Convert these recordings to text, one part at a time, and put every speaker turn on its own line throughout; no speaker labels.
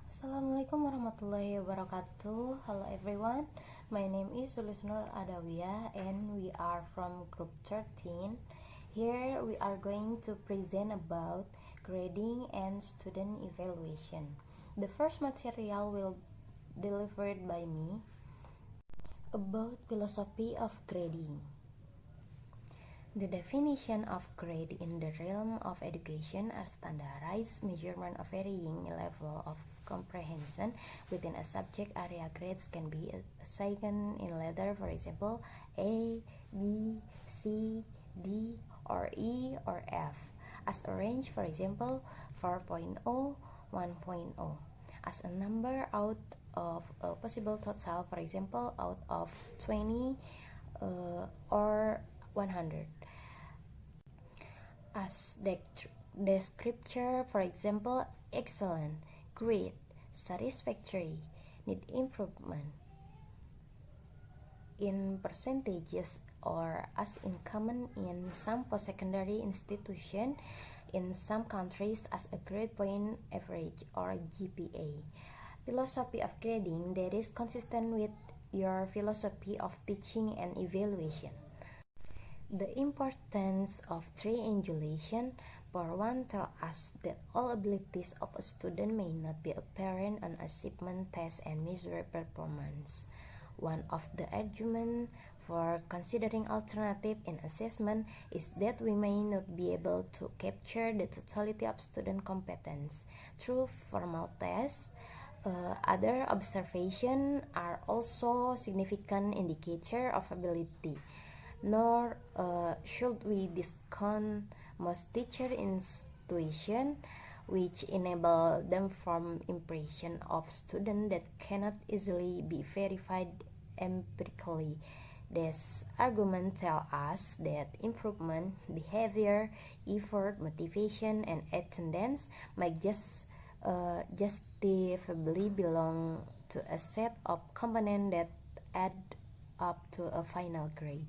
Assalamualaikum warahmatullahi wabarakatuh. Hello everyone, my name is Sulis Nuradawiyah and we are from group 13. Here we are going to present about grading and student evaluation. The first material will delivered by me about philosophy of grading. The definition of grade in the realm of education are standardized measurement of varying level of comprehension within a subject area. Grades can be assigned in letter, for example, A, B, C, D, or E, or F, as a range, for example, 4.0, 1.0, as a number out of a possible total, for example, out of 20 or 100. As descriptor, for example, excellent, great, satisfactory, need improvement. In percentages, or as in common in some post-secondary institutions in some countries as a grade point average or GPA. Philosophy of grading that is consistent with your philosophy of teaching and evaluation. The importance of triangulation. For one, tell us that all abilities of a student may not be apparent on achievement tests and measure performance. One of the arguments for considering alternative in assessment is that we may not be able to capture the totality of student competence through formal tests. Other observations are also significant indicator of ability. Nor should we discount most teacher institutions which enable them from impression of students that cannot easily be verified empirically. This argument tells us that improvement, behavior, effort, motivation, and attendance might justifiably belong to a set of components that add up to a final grade.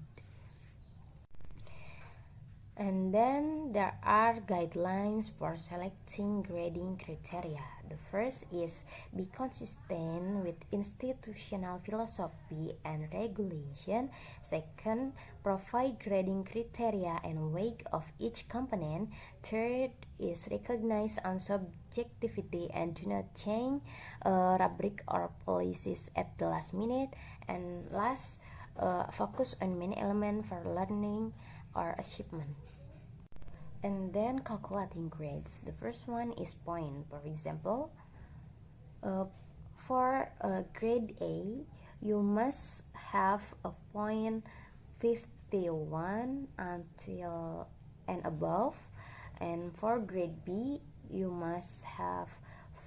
And then there are guidelines for selecting grading criteria. The first is be consistent with institutional philosophy and regulation. Second, provide grading criteria and weight of each component. Third is recognize unsubjectivity and do not change rubric or policies at the last minute. And last, focus on main elements for learning or achievement. And then calculating grades. The first one is point. For example, for grade A, you must have a point 51 until and above. And for grade B, you must have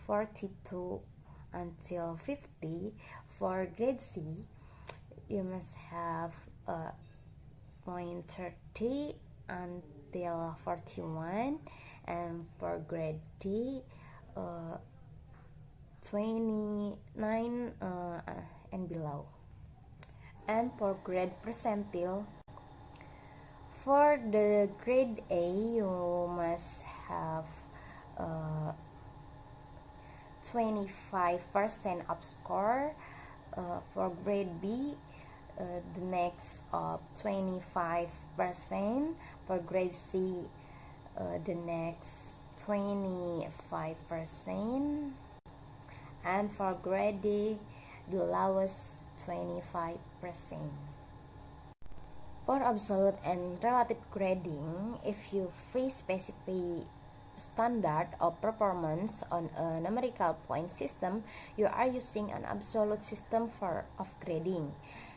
42 until 50. For grade C, you must have point 30 until 41, and for grade D, 29 and below. And for grade percentile, for the grade A, you must have 25% of score. For grade B, the next of 25%. For grade C, the next 25%. And for grade D, the lowest 25%. For absolute and relative grading, if you free specify standard of performance on a numerical point system, you are using an absolute system of grading.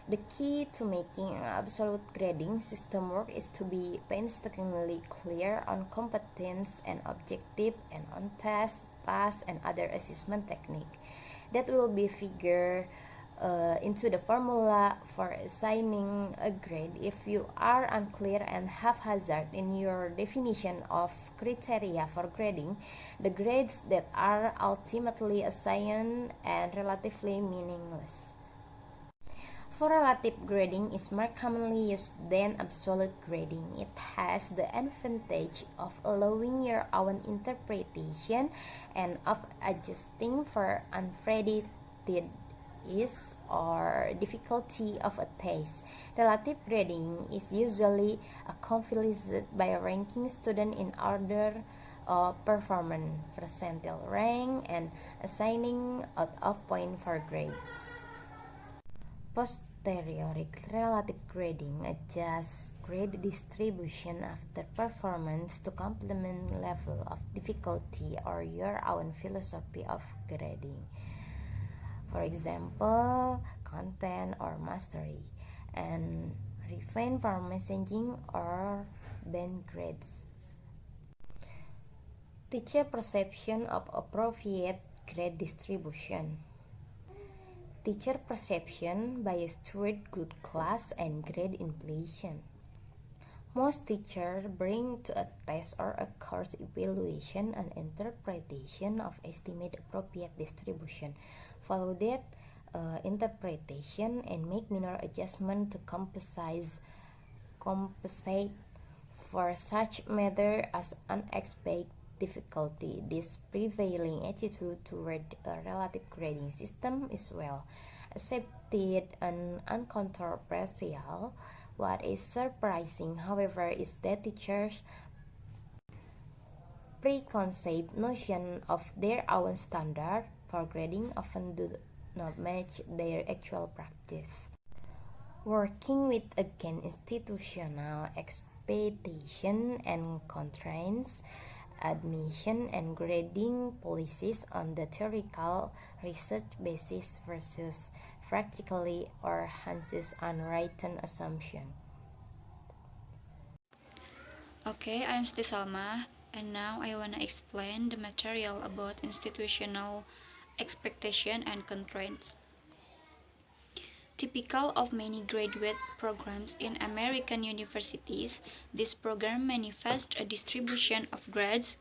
The key to making an absolute grading system work is to be painstakingly clear on competence and objective and on tests, tasks, and other assessment technique. That will be figured into the formula for assigning a grade. If you are unclear and haphazard in your definition of criteria for grading, the grades that are ultimately assigned are relatively meaningless. For relative grading is more commonly used than absolute grading. It has the advantage of allowing your own interpretation and of adjusting for unpredicted ease or difficulty of a test. Relative grading is usually accomplished by ranking students in order of performance, percentile rank, and assigning out-of point for grades. Posteriori relative grading adjusts grade distribution after performance to complement level of difficulty or your own philosophy of grading. For example, content or mastery, and refine for messaging or band grades. Teacher perception of appropriate grade distribution. Teacher perception bias toward good class and grade inflation. Most teachers bring to a test or a course evaluation an interpretation of estimate appropriate distribution. Follow that interpretation and make minor adjustment to compensate for such matter as unexpected difficulty. This prevailing attitude toward a relative grading system is well accepted and uncontroversial. What is surprising, however, is that teachers' preconceived notion of their own standard for grading often do not match their actual practice. Working with again institutional expectation and constraints, admission and grading policies on the theoretical research basis versus practically or hands on written assumption.
Okay, I'm Siti Salmah, and now I wanna explain the material about institutional expectation and constraints. Typical of many graduate programs in American universities, this program manifests a distribution of grades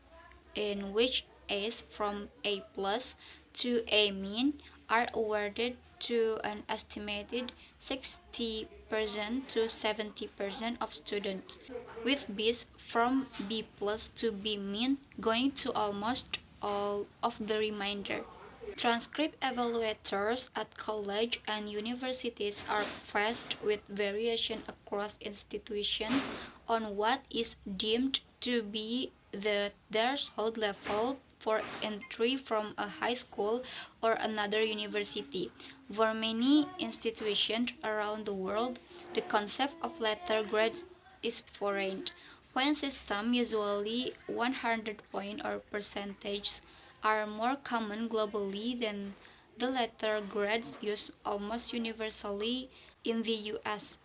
in which A's from A plus to A min are awarded to an estimated 60% to 70% of students, with B's from B plus to B min going to almost all of the remainder. Transcript evaluators at college and universities are faced with variation across institutions on what is deemed to be the threshold level for entry from a high school or another university. For many institutions around the world, the concept of letter grades is foreign. When systems, usually 100 point or percentage, are more common globally than the letter grades used almost universally in the US.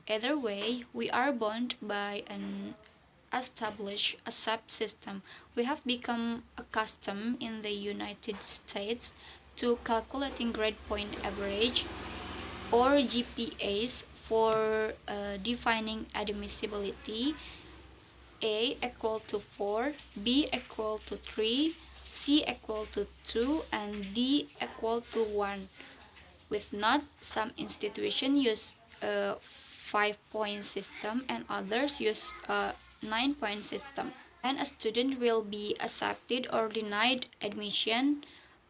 Either way, we are bound by an established a subsystem. We have become accustomed in the United States to calculating grade point average or GPAs for defining admissibility. A equal to 4, B equal to 3, C equal to 2, and D equal to 1. With not, some institutions use a 5-point system and others use a 9-point system. And a student will be accepted or denied admission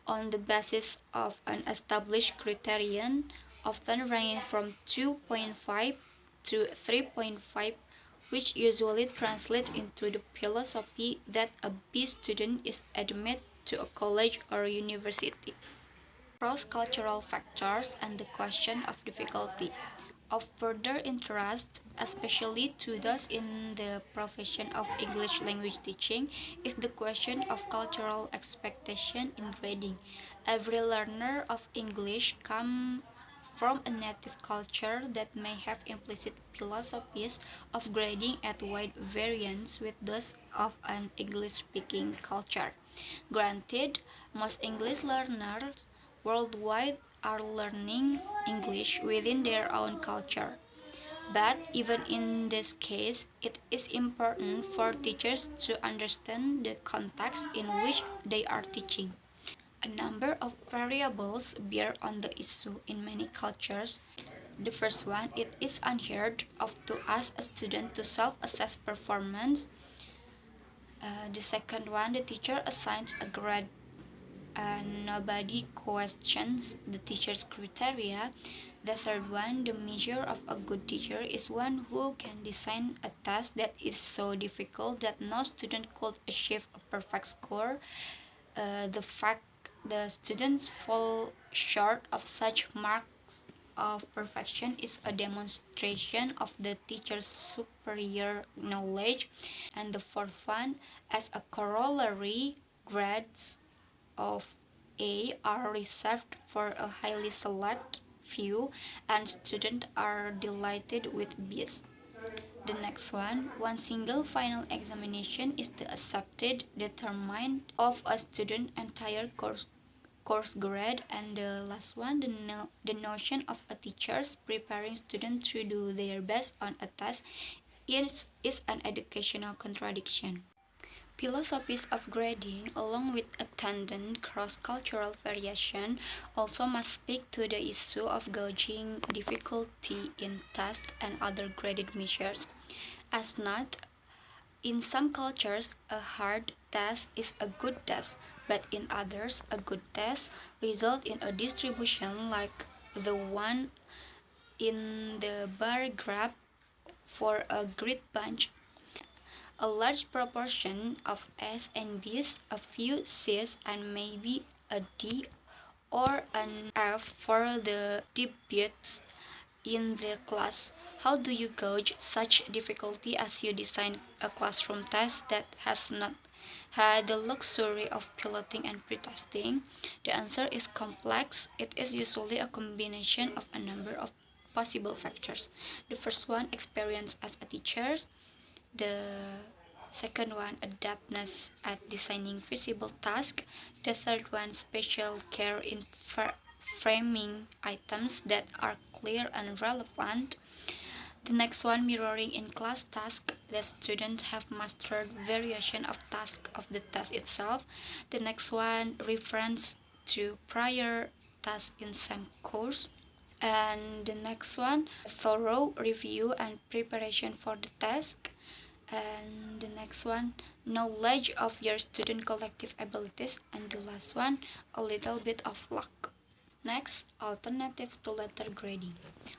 on the basis of an established criterion, often ranging from 2.5 to 3.5, which usually translates into the philosophy that a B student is admitted to a college or university. Cross-cultural factors and the question of difficulty. Of further interest, especially to those in the profession of English language teaching, is the question of cultural expectation in grading. Every learner of English comes from a native culture that may have implicit philosophies of grading at wide variance with those of an English-speaking culture. Granted, most English learners worldwide are learning English within their own culture. But even in this case, it is important for teachers to understand the context in which they are teaching. A number of variables bear on the issue in many cultures. The first one, it is unheard of to ask a student to self-assess performance. The second one, the teacher assigns a grade and nobody questions the teacher's criteria. The third one, the measure of a good teacher is one who can design a task that is so difficult that no student could achieve a perfect score. The fact the students fall short of such marks of perfection is a demonstration of the teacher's superior knowledge. And the fourth one, as a corollary, grades of A are reserved for a highly select few, and students are delighted with B's. The next one single final examination is the accepted determinant of a student's entire course grade. And the last one, the notion of a teacher's preparing students to do their best on a test is an educational contradiction. Philosophies of grading, along with attendant cross-cultural variation, also must speak to the issue of gauging difficulty in tests and other graded measures. As not, in some cultures, a hard test is a good test, but in others, a good test results in a distribution like the one in the bar graph for a great bunch. A large proportion of A's and B's, a few C's, and maybe a D or an F for the debuts in the class. How do you gauge such difficulty as you design a classroom test that has not had the luxury of piloting and pretesting? The answer is complex. It is usually a combination of a number of possible factors. The first one, experience as a teacher. The second one, adeptness at designing feasible tasks. The third one, special care in framing items that are clear and relevant. The next one, mirroring in class tasks, that students have mastered variation of tasks of the task itself. The next one, reference to prior tasks in same course. And the next one, thorough review and preparation for the task. And the next one, knowledge of your student collective abilities. And the last one, a little bit of luck. Next, alternatives to letter grading.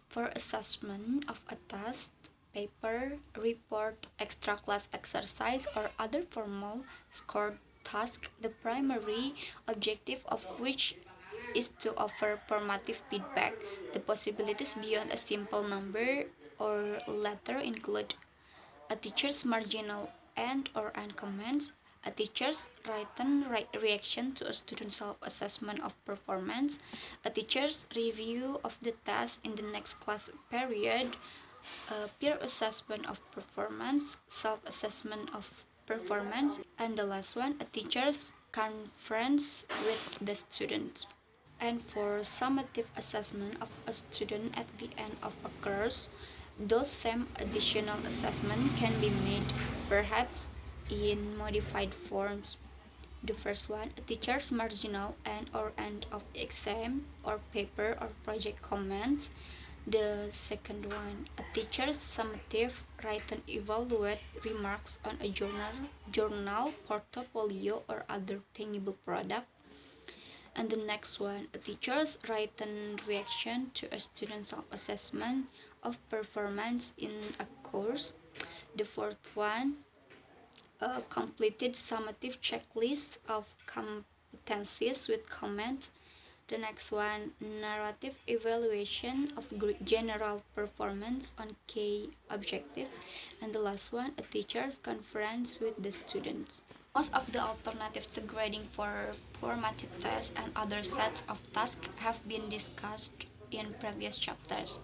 For assessment of a test, paper, report, extra class exercise, or other formal scored task, the primary objective of which is to offer formative feedback. The possibilities beyond a simple number or letter include a teacher's marginal and or end comments, a teacher's written reaction to a student's self-assessment of performance, a teacher's review of the task in the next class period, a peer assessment of performance, self-assessment of performance, and the last one, a teacher's conference with the student. And for summative assessment of a student at the end of a course, those same additional assessment can be made, perhaps in modified forms. The first one, a teacher's marginal and or end of the exam or paper or project comments. The second one, a teacher's summative written evaluate remarks on a journal, portfolio, or other tangible product. And the next one, a teacher's written reaction to a student's self-assessment of performance in a course. The fourth one, a completed summative checklist of competencies with comments. The next one, narrative evaluation of general performance on key objectives. And the last one, a teacher's conference with the students. Most of the alternatives to grading for formative tests and other sets of tasks have been discussed in previous chapters.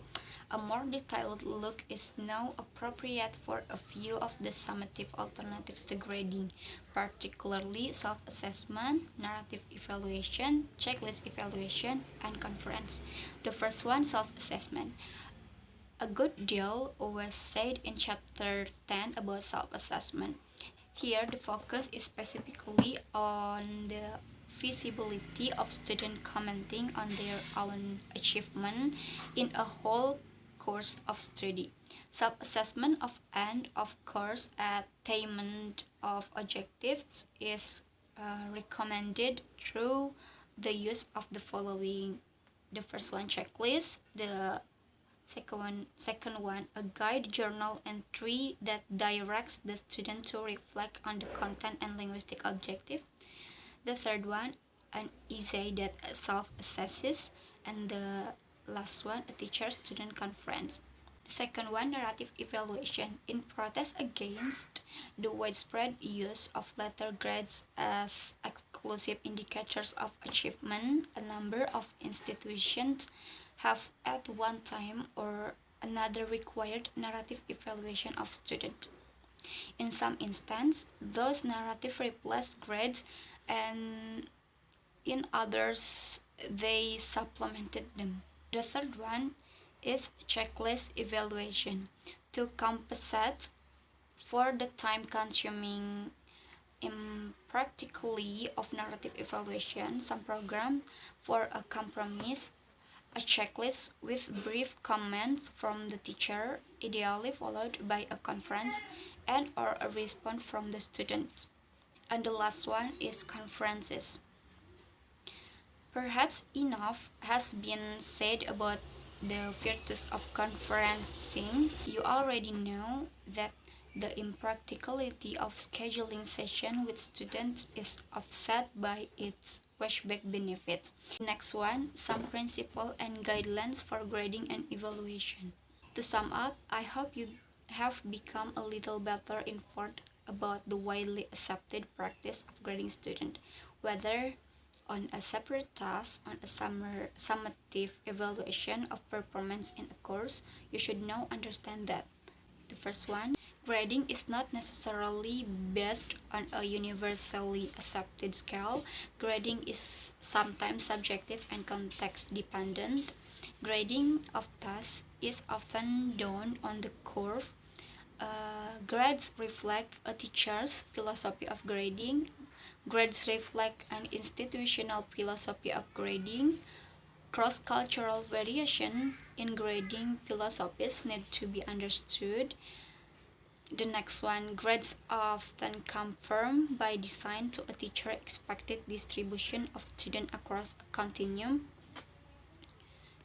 A more detailed look is now appropriate for a few of the summative alternatives to grading, particularly self-assessment, narrative evaluation, checklist evaluation, and conference. The first one, self-assessment. A good deal was said in chapter 10 about self-assessment. Here, the focus is specifically on the feasibility of students commenting on their own achievement in a whole course of study. Self-assessment of end of course attainment of objectives is recommended through the use of the following. The first one, checklist. The second one, a guide journal entry that directs the student to reflect on the content and linguistic objective. The third one, an essay that self-assesses. And the last one, a teacher-student conference. The second one, narrative evaluation. In protest against the widespread use of letter grades as exclusive indicators of achievement, a number of institutions have at one time or another required narrative evaluation of students. In some instances, those narratives replaced grades, and in others, they supplemented them. The third one is checklist evaluation. To compensate for the time-consuming impracticality of narrative evaluation, some program for a compromise, a checklist with brief comments from the teacher, ideally followed by a conference and or a response from the student. And the last one is conferences. Perhaps enough has been said about the virtues of conferencing. You already know that the impracticality of scheduling session with students is offset by its cashback benefits. Next one, some principles and guidelines for grading and evaluation. To sum up, I hope you have become a little better informed about the widely accepted practice of grading students, whether on a separate task, on a summative evaluation of performance in a course. You should now understand that. The first one, grading is not necessarily based on a universally accepted scale. Grading is sometimes subjective and context dependent. Grading of tasks is often done on the curve. Grades reflect a teacher's philosophy of grading. Grades reflect an institutional philosophy of grading. Cross-cultural variation in grading philosophies need to be understood. The next one, grades often conform by design to a teacher expected distribution of students across a continuum.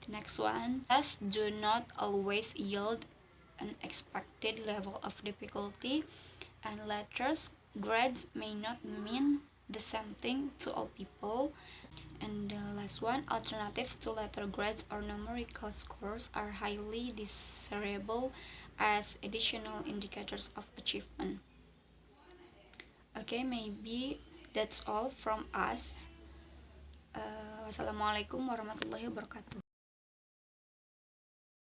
The next one, tests do not always yield an expected level of difficulty, and letters grades may not mean the same thing to all people. And the last one, alternatives to letter grades or numerical scores are highly desirable as additional indicators of achievement. Okay, maybe that's all from us. Wassalamualaikum warahmatullahi wabarakatuh.